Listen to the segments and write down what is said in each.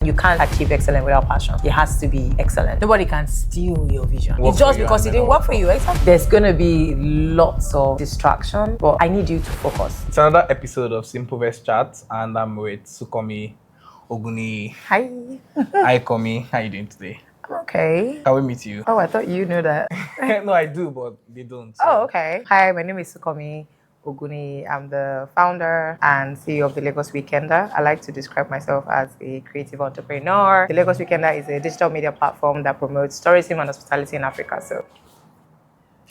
You can't achieve excellence without passion. It has to be excellent. Nobody can steal your vision. It's just because it didn't work for you. Exactly. There's going to be lots of distraction, but I need you to focus. It's another episode of Simple Verse Chat, and I'm with Sunkanmi Ogunniyi. Hi. Hi, Kanmi. How are you doing today? I'm okay. Can we meet you? Oh, I thought you knew that. No, I do, but they don't. So. Oh, okay. Hi, my name is Sunkanmi Ogunniyi. I'm the founder and CEO of the Lagos Weekender. I like to describe myself as a creative entrepreneur. The Lagos Weekender is a digital media platform that promotes tourism and hospitality in Africa. So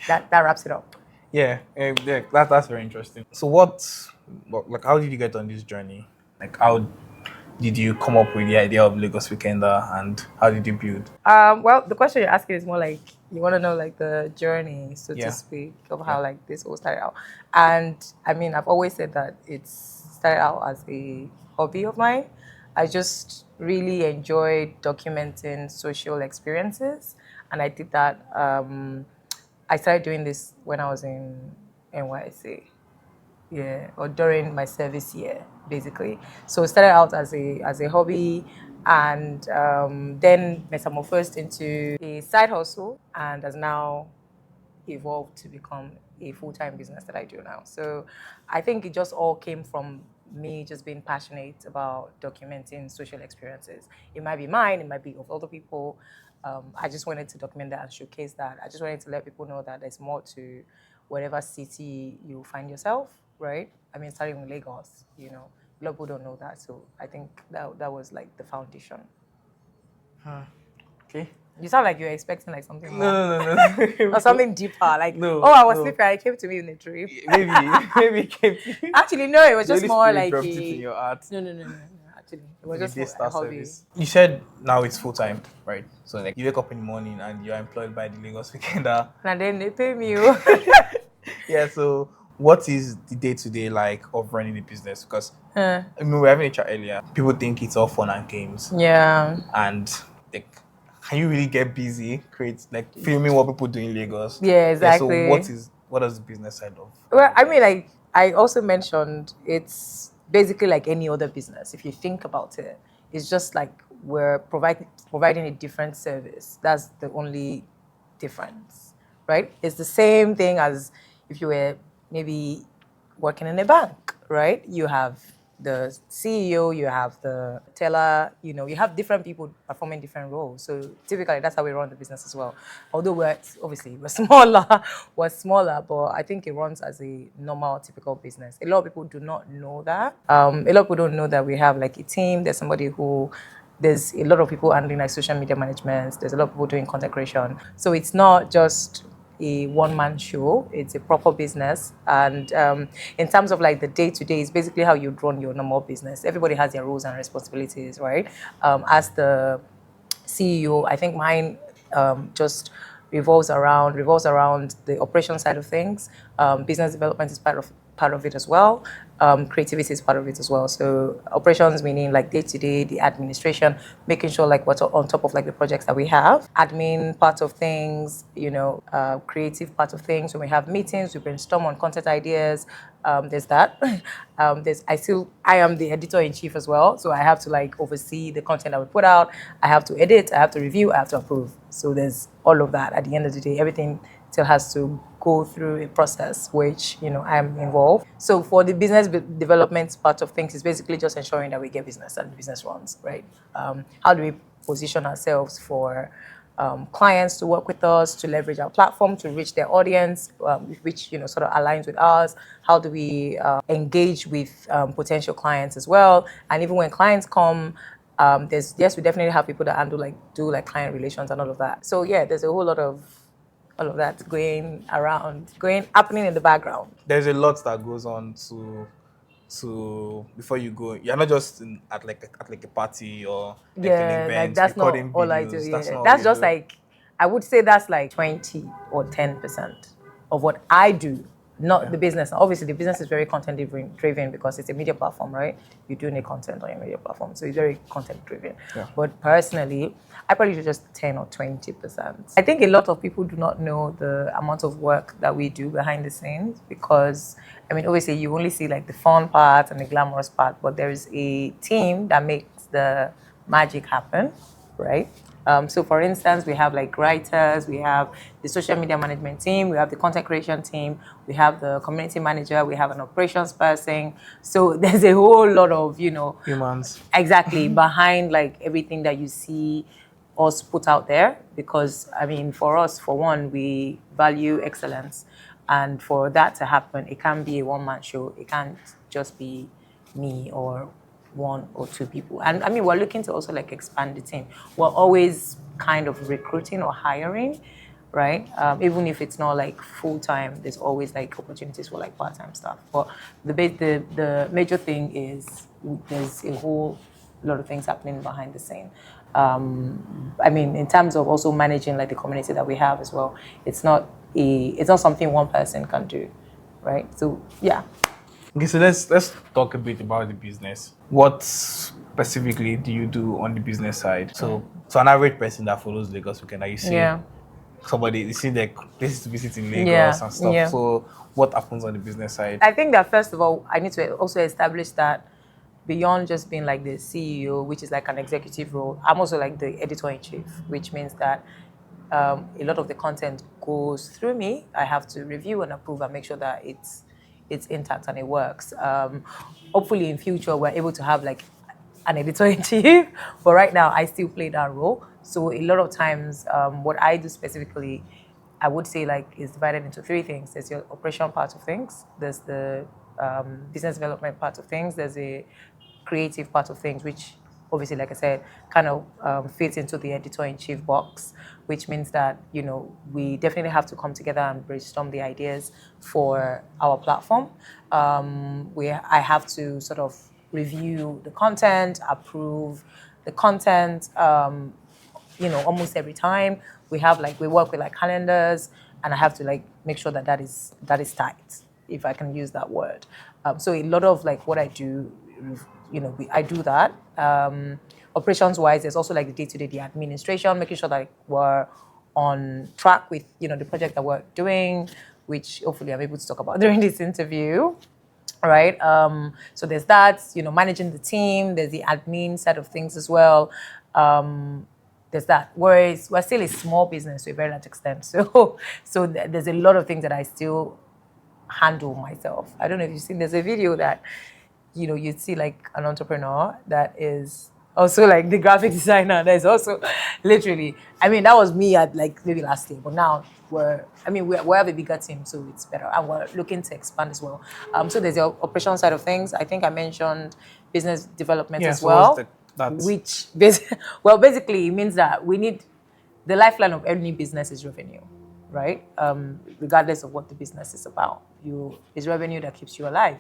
that wraps it up. Yeah, that's very interesting. So, how did you get on this journey? Like, how did you come up with the idea of Lagos Weekender, and how did you build? Well, the question you're asking is more like you want to know like the journey, so to speak, of how like this all started out. And I mean, I've always said that it's started out as a hobby of mine. I just really enjoyed documenting social experiences, and I did that. I started doing this when I was in NYC. Yeah, or during my service year, basically. So it started out as a hobby, and then metamorphosed into a side hustle, and has now evolved to become a full-time business that I do now. So I think it just all came from me just being passionate about documenting social experiences. It might be mine, it might be of other people. I just wanted to document that and showcase that. I just wanted to let people know that there's more to whatever city you find yourself, right? I mean, starting with Lagos, a lot of people don't know that. So I think that was like the foundation. Okay. You sound like you're expecting like something more. No. Or something deeper. Like, No, I was sleeping, I came to me in a dream. Maybe it came to you. Actually, no, it was The just Holy more Spirit like dropped it in your heart. No. Actually, it was The just day-star a hobby. service. You said now it's full time, right? So like you wake up in the morning and you're employed by the Lagos Weekender. And then they pay me. Yeah. So what is the day-to-day like of running the business? Because I mean, we were having a chat earlier. People think it's all fun and games. Yeah. And like, can you really get busy, create like filming what people do in Lagos? Yeah, exactly. Yeah, so what does the business side of? Well, I mean, like I also mentioned, it's basically like any other business. If you think about it, it's just like we're providing a different service. That's the only difference, right? It's the same thing as if you were maybe working in a bank, right? You have the CEO, you have the teller, you have different people performing different roles. So typically that's how we run the business as well. Although we're smaller, but I think it runs as a normal, typical business. A lot of people do not know that. A lot of people don't know that we have like a team. There's a lot of people handling like social media management. There's a lot of people doing content creation. So it's not just a one-man show. It's a proper business. And in terms of like the day-to-day, it's basically how you run your normal business. Everybody has their roles and responsibilities, right? As the CEO, I think mine just revolves around the operation side of things. Business development is part of it as well. Creativity is part of it as well. So operations meaning like day-to-day, the administration, making sure like what's on top of like the projects that we have. Admin part of things, creative part of things. When we have meetings, we brainstorm on content ideas. There's that. I am the editor-in-chief as well. So I have to like oversee the content that we put out. I have to edit, I have to review, I have to approve. So there's all of that. At the end of the day, everything still has to go through a process which I'm involved. So for the business development part of things, it's basically just ensuring that we get business and the business runs, right? How do we position ourselves for clients to work with us, to leverage our platform, to reach their audience, which sort of aligns with ours? How do we engage with potential clients as well? And even when clients come, we definitely have people that do client relations and all of that. So yeah, there's a whole lot of all of that happening in the background. There's a lot that goes on to before you go. You're not just at a party or an event. Like that's not all I do. Yeah. That's just like I would say that's like 20 or 10% of what I do. Not the business. Obviously, the business is very content driven because it's a media platform, right? You do need content on your media platform, so it's very content driven. Yeah. But personally, I probably do just 10 or 20%. I think a lot of people do not know the amount of work that we do behind the scenes because, I mean, obviously you only see like the fun part and the glamorous part, but there is a team that makes the magic happen, right? So for instance, we have like writers, we have the social media management team, we have the content creation team, we have the community manager, we have an operations person. So there's a whole lot of, Humans. exactly behind like everything that you see us put out there. Because I mean, for us, for one, we value excellence. And for that to happen, it can't be a one-man show. It can't just be me or one or two people. And I mean, we're looking to also like expand the team. We're always kind of recruiting or hiring, right? Even if it's not like full time, there's always like opportunities for like part time stuff. But the major thing is there's a whole lot of things happening behind the scene. I mean, in terms of also managing like the community that we have as well, it's not something one person can do, right? So yeah. Okay, so let's talk a bit about the business. What specifically do you do on the business side? So an average person that follows Lagos Weekend, you see Yeah. somebody, you see like places to visit in Lagos Yeah. and stuff. Yeah. So what happens on the business side? I think that first of all, I need to also establish that beyond just being like the CEO, which is like an executive role, I'm also like the editor in chief, which means that a lot of the content goes through me. I have to review and approve and make sure that it's intact and it works. Hopefully, in future, we're able to have like an editor in chief, but right now, I still play that role. So a lot of times, what I do specifically, I would say like is divided into three things. There's your operation part of things. There's the business development part of things. There's a creative part of things, which obviously, like I said, kind of fits into the editor-in-chief box, which means that, we definitely have to come together and brainstorm the ideas for our platform. I have to sort of review the content, approve the content, almost every time. We work with like calendars, and I have to like make sure that that is tight, if I can use that word. So a lot of like what I do, I do that. Operations wise, there's also like the day-to-day the administration, making sure that we're on track with the project that we're doing, which hopefully I'm able to talk about during this interview. Right. So there's that, managing the team. There's the admin side of things as well. There's that. Whereas we're still a small business to a very large extent. So there's a lot of things that I still handle myself. I don't know if you've seen, there's a video that, you'd see like an entrepreneur that is also like the graphic designer. There's also literally, I mean, that was me at like maybe last year, but now we have a bigger team, so it's better. And we're looking to expand as well. So there's the operational side of things. I think I mentioned business development as So well, that's which basically it means that we need the lifeline of any business is revenue, right? Regardless of what the business is about, it's revenue that keeps you alive.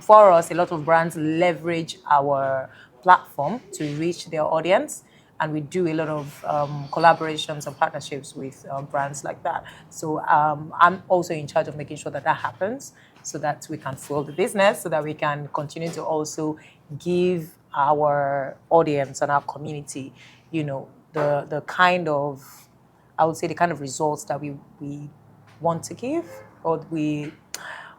For us, a lot of brands leverage our platform to reach their audience, and we do a lot of collaborations and partnerships with brands like that. So I'm also in charge of making sure that happens, so that we can fuel the business, so that we can continue to also give our audience and our community, the kind of, I would say, the kind of results that we want to give, or we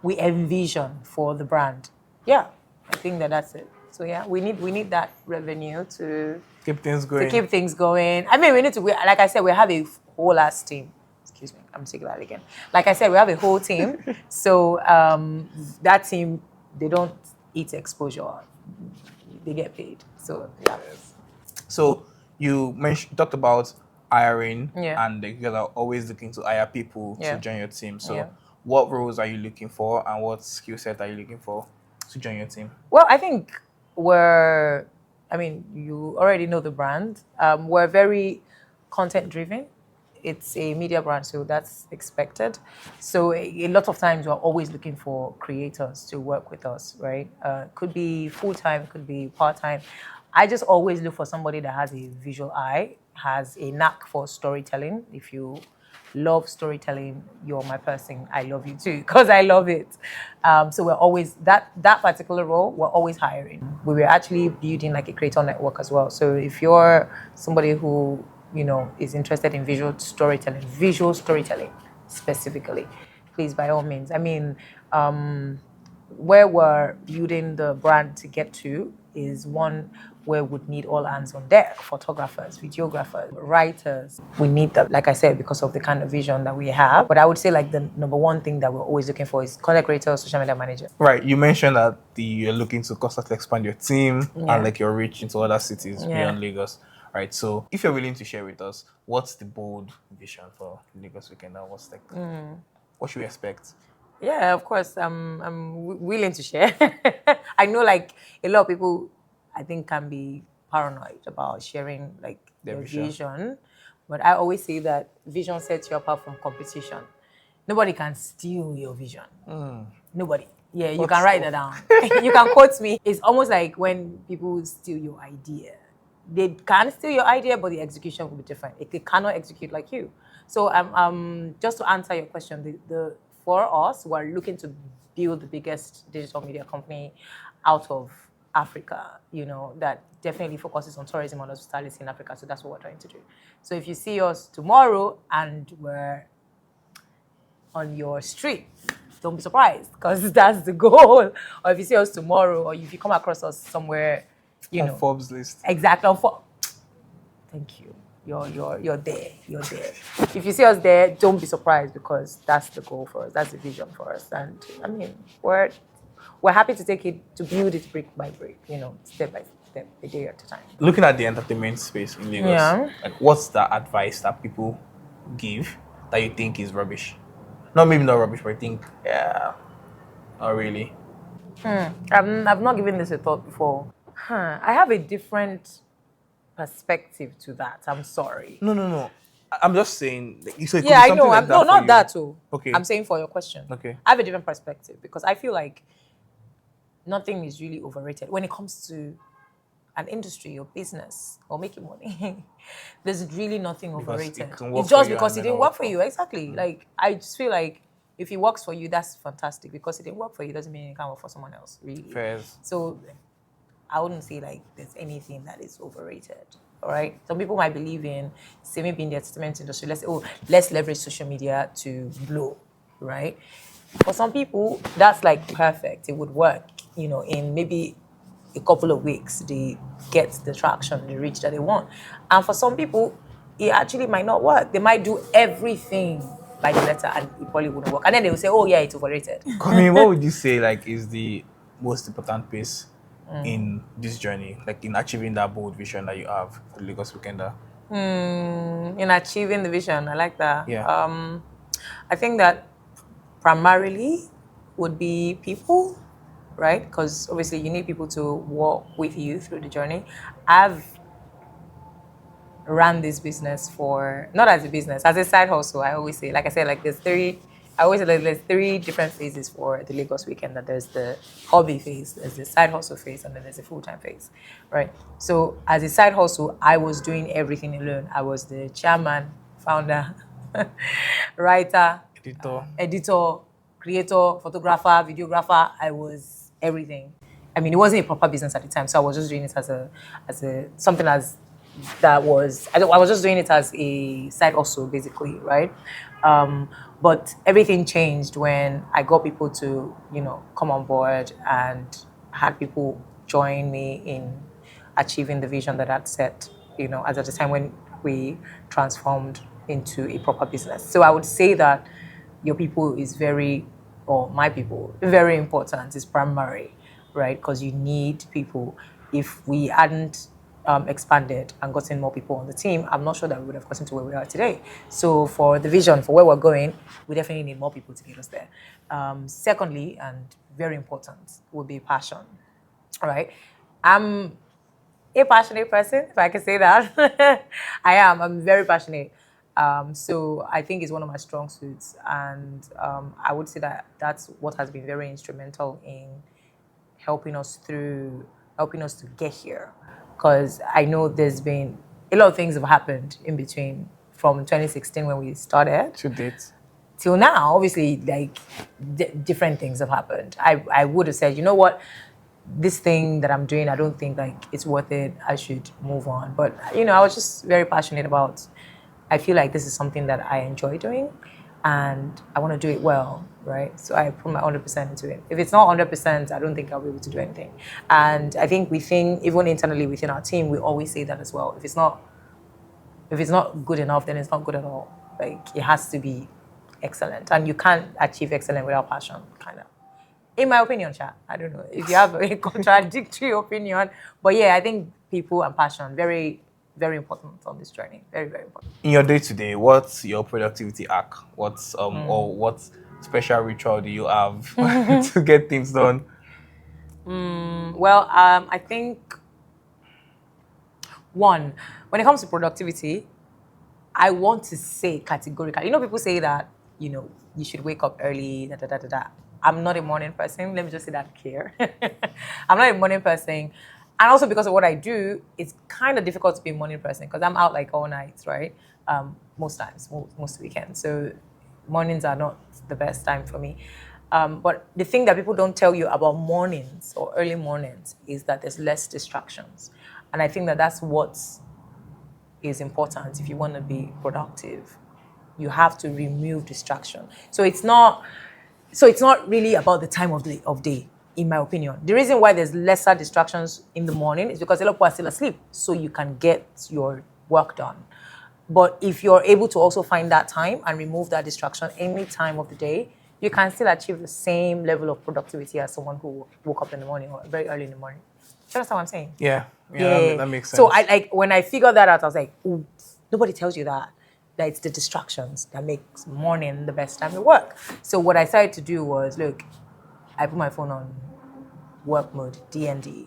envision for the brand. Yeah, I think that's it. So yeah, we need that revenue to keep things going. I mean, we need to. Like I said, we have a whole ass team. Excuse me, I'm taking that again. Like I said, we have a whole team. So that team, they don't eat exposure. They get paid. So yeah. So you talked about hiring, Yeah. and you guys are always looking to hire people Yeah. to join your team. So Yeah. what roles are you looking for, and what skill set are you looking for to join your team? Well, I think you already know the brand. We're very content driven. It's a media brand, so that's expected. So a lot of times we're always looking for creators to work with us, right? Could be full time, could be part time. I just always look for somebody that has a visual eye, has a knack for storytelling. If you love storytelling, you're my person. I love you too, because I love it. So we're always that particular role. We're always hiring. We were actually building like a creator network as well. So if you're somebody who is interested in visual storytelling specifically, please, by all means. I mean, where we're building the brand to get to is one, where we'd need all hands on deck, photographers, videographers, writers. We need that, like I said, because of the kind of vision that we have. But I would say like the number one thing that we're always looking for is content creator, social media manager. Right. You mentioned that you're looking to constantly expand your team Yeah. and like your reach into other cities Yeah. beyond Lagos. Right. So if you're willing to share with us, what's the bold vision for Lagos Weekend and what's like what should we expect? Yeah, of course. I'm willing to share. I know, like a lot of people, I think, can be paranoid about sharing like their vision, but I always say that vision sets you apart from competition. Nobody can steal your vision. Nobody. Yeah, you can write that down. You can quote me. It's almost like when people steal your idea. They can steal your idea, but the execution will be different. They cannot execute like you. So just to answer your question, for us, we're looking to build the biggest digital media company out of Africa, that definitely focuses on tourism and hospitality in Africa. So that's what we're trying to do. So if you see us tomorrow and we're on your street, don't be surprised, because that's the goal. Or if you see us tomorrow, or if you come across us somewhere, on Forbes list. Exactly. Thank you. You're there. You're there. If you see us there, don't be surprised, because that's the goal for us. That's the vision for us. And I mean, we're happy to take it, to build it brick by brick, step by step, a day at a time. Looking at the entertainment space in Lagos, like what's the advice that people give that you think is rubbish? Maybe not rubbish, but I think, not really. I've not given this a thought before. I have a different perspective to that. I'm sorry. No. I'm just saying. You said yeah, I know. Like no, not that too. Okay. I'm saying for your question. Okay. I have a different perspective, because I feel like nothing is really overrated when it comes to an industry or business or making money. There's really nothing overrated. It's just because it didn't work for you. Exactly. Like, I just feel like if it works for you, that's fantastic. Because it didn't work for you doesn't mean it can't work for someone else, really. Fairs. So I wouldn't say like there's anything that is overrated. All right. Some people might believe in, say maybe in the entertainment industry, let's leverage social media to blow, right? For some people, that's like perfect. It would work, in maybe a couple of weeks, they get the traction, the reach that they want. And for some people, it actually might not work. They might do everything by the letter and it probably wouldn't work. And then they will say, oh yeah, it's overrated. I mean, what would you say like is the most important piece in this journey, like in achieving that bold vision that you have for Lagos Weekender? In achieving the vision, I like that. Yeah. I think that primarily would be people, right? Because obviously you need people to walk with you through the journey. I've ran this business not as a business, as a side hustle. I always say, like I said, like there's three different phases for the Lagos Weekend. That there's the hobby phase, there's the side hustle phase, and then there's a full-time phase, right? So as a side hustle, I was doing everything alone. I was the chairman, founder, writer, editor, creator, photographer, videographer. I was everything. I mean, it wasn't a proper business at the time, so I was just doing it as I was just doing it as a side hustle, basically, right? But everything changed when I got people to, come on board and had people join me in achieving the vision that I'd set, at the time when we transformed into a proper business. So I would say that your people is my people, very important. It's primary, right? Because you need people. If we hadn't expanded and gotten more people on the team, I'm not sure that we would have gotten to where we are today. So for the vision, for where we're going, we definitely need more people to get us there. Secondly, and very important, would be passion. All right. I'm a passionate person, if I can say that. I am. I'm very passionate. So I think it's one of my strong suits. And I would say that that's what has been very instrumental in helping us to get here. Because I know there's been a lot of things have happened in between from 2016 when we started to date till now. Obviously, like different things have happened. I would have said, you know what, this thing that I'm doing, I don't think like it's worth it. I should move on. But I was just very passionate about. I feel like this is something that I enjoy doing. and I want to do it well, right? So I put my 100% into it. If it's not 100%, I don't think I'll be able to do anything. And I think even internally within our team, we always say that as well. If it's not good enough, then it's not good at all. Like, it has to be excellent, and you can't achieve excellence without passion, kind of. In my opinion, Sha. I don't know if you have a contradictory opinion, but yeah, I think people and passion very, very important on this journey. Very, very important. In your day to day, what's your productivity hack? What's or what special ritual do you have to get things done? Well, I think one, when it comes to productivity, I want to say categorically. You know, people say that you should wake up early. Da da da da da. I'm not a morning person. Let me just say that clear. I'm not a morning person, and also because of what I do, it's kind of difficult to be a morning person because I'm out like all night, right? Most times, most weekends. So mornings are not the best time for me. But the thing that people don't tell you about mornings or early mornings is that there's less distractions, and I think that that's what's is important if you want to be productive. You have to remove distraction. So it's not really about the time of day, in my opinion. The reason why there's lesser distractions in the morning is because a lot of people are still asleep, so you can get your work done. But if you're able to also find that time and remove that distraction any time of the day, you can still achieve the same level of productivity as someone who woke up in the morning or very early in the morning. Do you understand what I'm saying? Yeah, that makes sense. So I like when I figured that out, I was like, ooh, nobody tells you that it's the distractions that makes morning the best time to work. So what I started to do was, look, I put my phone on work mode, DND.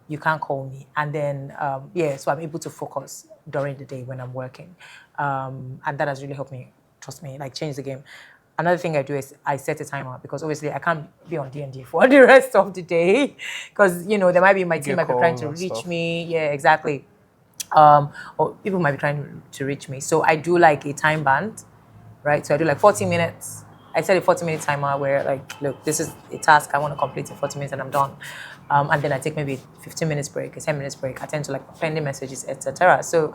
You can't call me. And then, so I'm able to focus during the day when I'm working. And that has really helped me, trust me, like change the game. Another thing I do is I set a timer because obviously I can't be on D&D for the rest of the day because, there might be my team might be trying to reach me. Yeah, exactly. Or people might be trying to reach me. So I do like a time band, right? So I do like 40 minutes. I set a 40-minute timer where, like, look, this is a task I want to complete in 40 minutes and I'm done. And then I take maybe 15 minutes break, a 10 minutes break. I tend to like pending messages, etc. So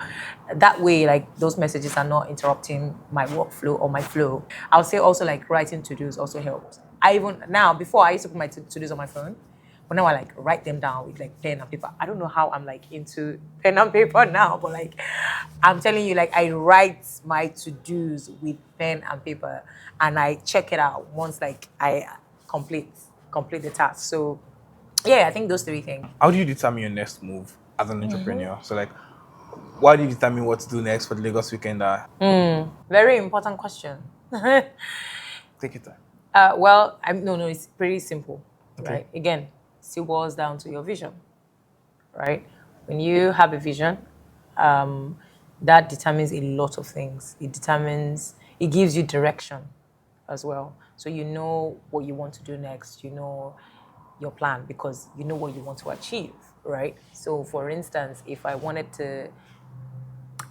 that way, like, those messages are not interrupting my workflow or my flow. I would say also like writing to-dos also helps. Before I used to put my to-dos on my phone, but now I like write them down with like pen and paper. I don't know how I'm like into pen and paper now, but like I'm telling you, like I write my to-dos with pen and paper and I check it out once like I complete the task. So yeah, I think those three things. How do you determine your next move as an entrepreneur? So like, why do you determine what to do next for the Lagos Weekender? Very important question. Take your time. Well, no, it's pretty simple, Okay. right? Again, still boils down to your vision, right? When you have a vision, that determines a lot of things. It gives you direction as well. So you know what you want to do next. You know your plan because you know what you want to achieve, right? So for instance, if I wanted to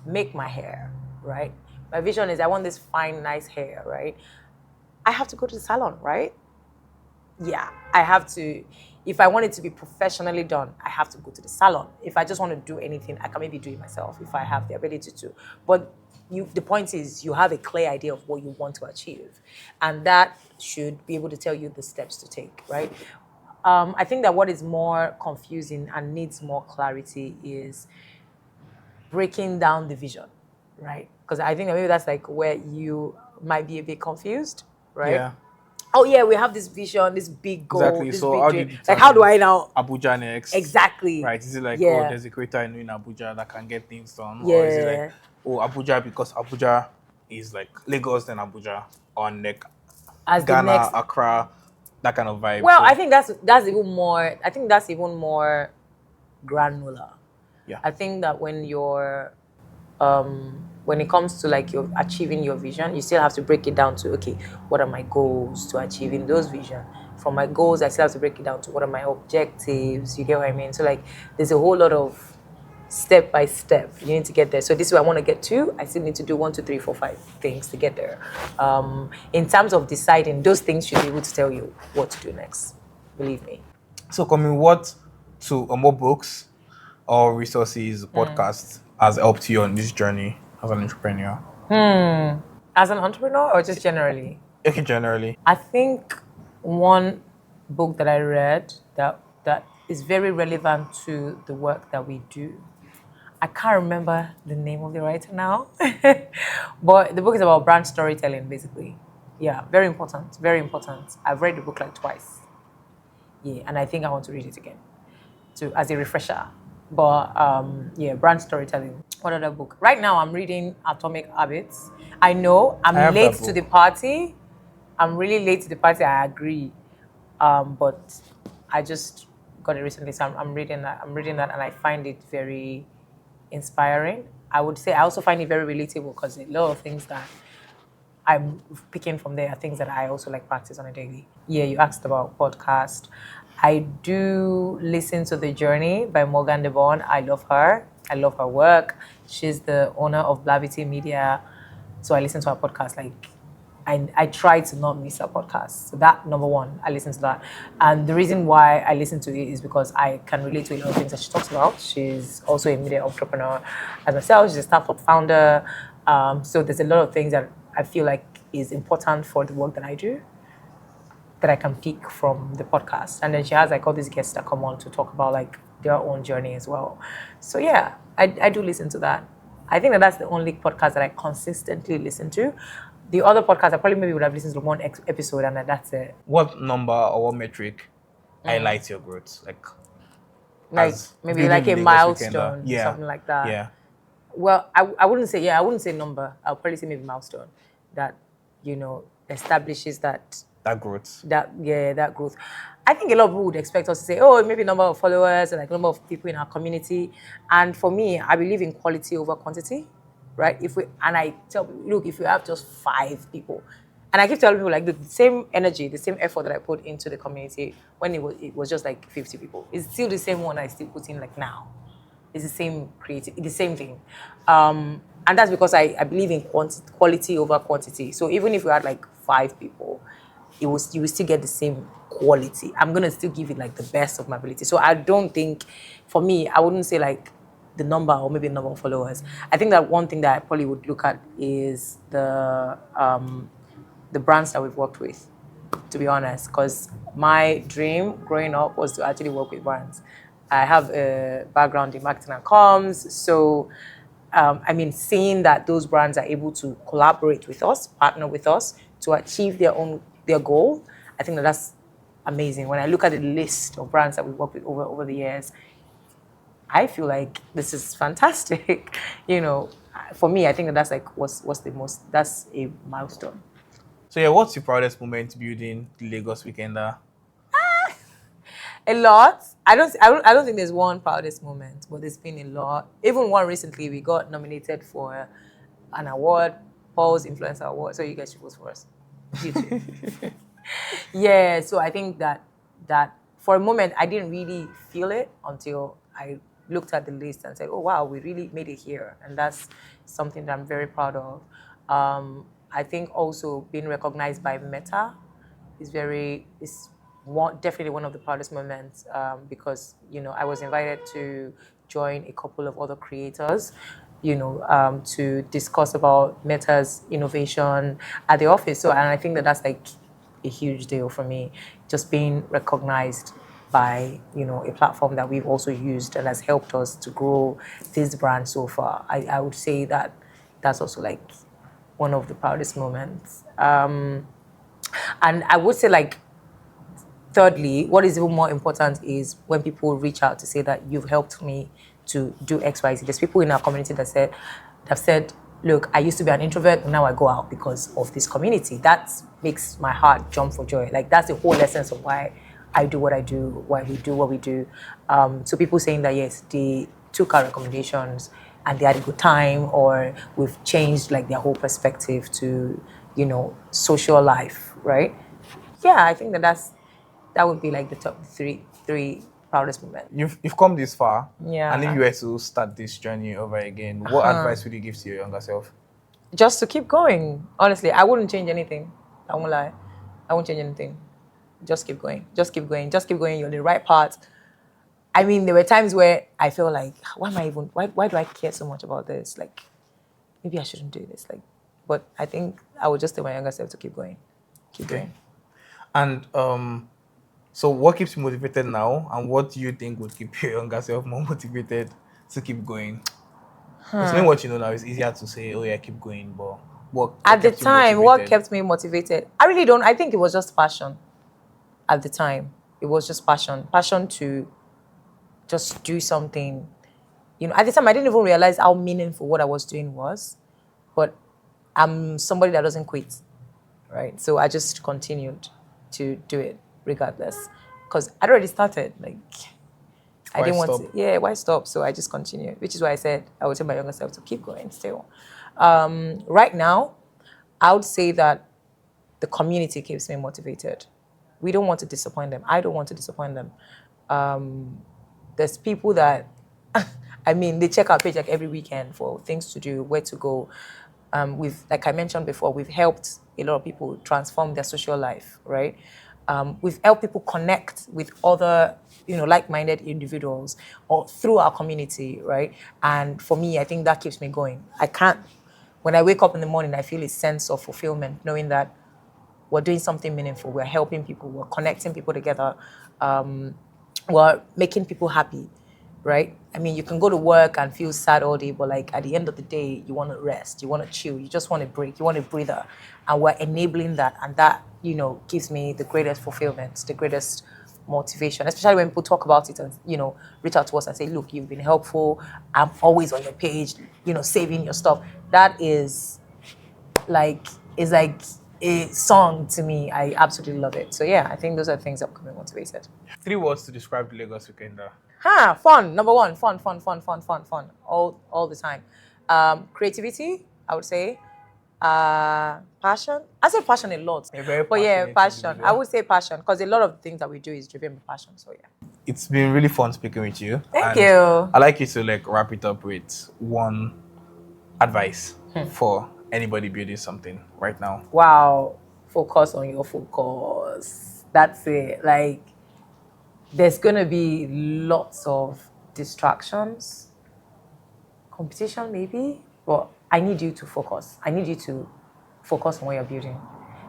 make my hair, right? My vision is I want this fine, nice hair, right? I have to go to the salon, right? Yeah, I have to. If I want it to be professionally done, I have to go to the salon. If I just want to do anything, I can maybe do it myself if I have the ability to. But the point is, you have a clear idea of what you want to achieve, and that should be able to tell you the steps to take, right? I think that what is more confusing and needs more clarity is breaking down the vision, right? Because I think that maybe that's like where you might be a bit confused, right? Yeah. Oh yeah, we have this vision, this big goal, Exactly. this So big how dream. do you Like, how do I now? Abuja next? Exactly. Right. Is it like, Yeah. there's a creator in Abuja that can get things done? Or is it like, Abuja because Abuja is like Lagos then Abuja, or like As the Ghana, next, Accra, that kind of vibe? well, So, I think that's even more. I think that's even more granular. yeah. I think that when it comes to like you're achieving your vision, you still have to break it down to, okay, what are my goals to achieving those vision? From my goals, I still have to break it down to what are my objectives. You get what I mean? So like, there's a whole lot of step by step. You need to get there. So this is where I want to get to. I still need to do 1, 2, 3, 4, 5 things to get there. In terms of deciding, those things should be able to tell you what to do next. Believe me. So, coming what to more books or resources, podcasts has helped you on this journey as an entrepreneur? As an entrepreneur or just generally? Okay, generally. I think one book that I read that is very relevant to the work that we do. I can't remember the name of the writer now, but the book is about brand storytelling, basically. Yeah, very important, very important. I've read the book like twice. Yeah, and I think I want to read it again to as a refresher. But yeah, brand storytelling. What other book? Right now, I'm reading Atomic Habits. I know I I'm have late that to the book. party. I'm really late to the party. I agree, but I just got it recently, so I'm reading that. I'm reading that, and I find it very inspiring. I would say I also find it very relatable because a lot of things that I'm picking from there are things that I also like practice on a daily. Yeah, you asked about podcast. I do listen to The Journey by Morgan Devon. I love her. I love her work. She's the owner of Blavity Media. So I listen to her podcast like I try to not miss her podcast. So that number one, I listen to that. And the reason why I listen to it is because I can relate to a lot of things that she talks about. She's also a media entrepreneur as myself. She's a startup founder. So there's a lot of things that I feel like is important for the work that I do that I can pick from the podcast. And then she has like all these guests that come on to talk about like their own journey as well. So yeah, I do listen to that. I think that that's the only podcast that I consistently listen to. The other podcast I probably maybe would have listened to one episode and then that's it. What number or what metric highlights your growth? Like Like as maybe building like the a Lagos Weekender. milestone, Yeah. something like that. Yeah. Well, I wouldn't say, yeah, I wouldn't say number. I'll probably say maybe milestone that, establishes That growth. that growth. I think a lot of people would expect us to say, oh, maybe number of followers and like number of people in our community. And for me, I believe in quality over quantity, right? I tell people, look, if you have just 5 people, and I keep telling people like the same energy, the same effort that I put into the community when it was just like 50 people, it's still the same one I still put in like now. It's the same creative, the same thing. And that's because I believe in quality over quantity. So even if we had like 5 people, you will still get the same quality. I'm gonna still give it like the best of my ability. So I don't think, for me, I wouldn't say like the number or maybe the number of followers. I think that one thing that I probably would look at is the brands that we've worked with, to be honest, because my dream growing up was to actually work with brands. I have a background in marketing and comms, so seeing that those brands are able to collaborate with us, partner with us to achieve their goal, I think that's amazing. When I look at the list of brands that we work with over the years, I feel like this is fantastic. For me, I think that's like what's the most. That's a milestone. So yeah, what's your proudest moment building the Lagos Weekender? A lot. I don't think there's one proudest moment, but there's been a lot. Even one recently, we got nominated for an award, Paul's Influencer Award. So you guys should vote for us. You too. Yeah. So I think that for a moment I didn't really feel it until I looked at the list and said, "Oh wow, we really made it here," and that's something that I'm very proud of. I think also being recognized by Meta is definitely one of the proudest moments because I was invited to join a couple of other creators, to discuss about Meta's innovation at the office. So, and I think that that's like a huge deal for me, just being recognized by a platform that we've also used and has helped us to grow this brand so far. I would say that that's also like one of the proudest moments. And I would say like thirdly, what is even more important is when people reach out to say that you've helped me to do X, Y, Z. There's people in our community that have said, look, I used to be an introvert, now I go out because of this community. That makes my heart jump for joy. Like that's the whole essence of why I do what I do, why we do what we do. So people saying that yes, they took our recommendations and they had a good time, or we've changed like their whole perspective to, social life, right? Yeah, I think that would be like the top three proudest moments. You've come this far, and if Yeah. you were to start this journey over again, what advice would you give to your younger self? Just to keep going. Honestly, I wouldn't change anything. I won't lie. I won't change anything. Just keep going. Just keep going. Just keep going. You're on the right path. I mean, there were times where I feel like, why do I care so much about this? Like, maybe I shouldn't do this. Like, But I think I would just tell my younger self to keep going. Keep Okay. going. And so what keeps you motivated now, and what do you think would keep your younger self more motivated to keep going? Because knowing what you know now is easier to say, oh yeah, keep going, but what At the kept you time, what motivated? kept me motivated? I really don't. I think it was just passion. At the time, it was just passion. Passion to just do something. At the time, I didn't even realize how meaningful what I was doing was. But I'm somebody that doesn't quit, right? So I just continued to do it regardless, because I'd already started. Like I Why didn't want stop? to. Yeah, why stop? So I just continued, which is why I said I would tell my younger self to keep going still. Right now, I would say that the community keeps me motivated. We don't want to disappoint them. I don't want to disappoint them. There's people that, I mean, they check our page like every weekend for things to do, where to go. Like I mentioned before, we've helped a lot of people transform their social life, right? We've helped people connect with other, like-minded individuals or through our community, right? And for me, I think that keeps me going. When I wake up in the morning, I feel a sense of fulfillment, knowing that we're doing something meaningful. We're helping people. We're connecting people together. We're making people happy, right? I mean, you can go to work and feel sad all day, but like at the end of the day, you want to rest. You want to chill. You just want to break. You want a breather. And we're enabling that. And that, gives me the greatest fulfillment, the greatest motivation, especially when people talk about it and, reach out to us and say, look, you've been helpful. I'm always on your page, saving your stuff. That is like a song to me. I absolutely love it. So yeah, I think those are things that keep me motivated. 3 words to describe the Lagos Weekender. Fun. Number one, fun, fun, fun, fun, fun, fun. All the time. Creativity, I would say. Passion. I say passion a lot. A very But yeah, passionate passion. I individual. would say passion because a lot of things that we do is driven by passion. So yeah. It's been really fun speaking with you. Thank And you. I like you to like wrap it up with one advice for anybody building something right now. Wow. Focus on your focus. That's it. Like there's gonna be lots of distractions, competition maybe, but I need you to focus. I need you to focus on what you're building.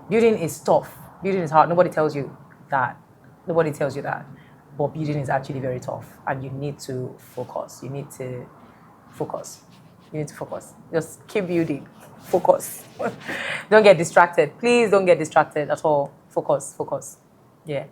Building is tough. Building is hard. Nobody tells you that. Nobody tells you that. But building is actually very tough, and you need to focus. You need to focus. You need to focus. Just keep building. Focus. Don't get distracted. Please don't get distracted at all. Focus. Focus. Yeah.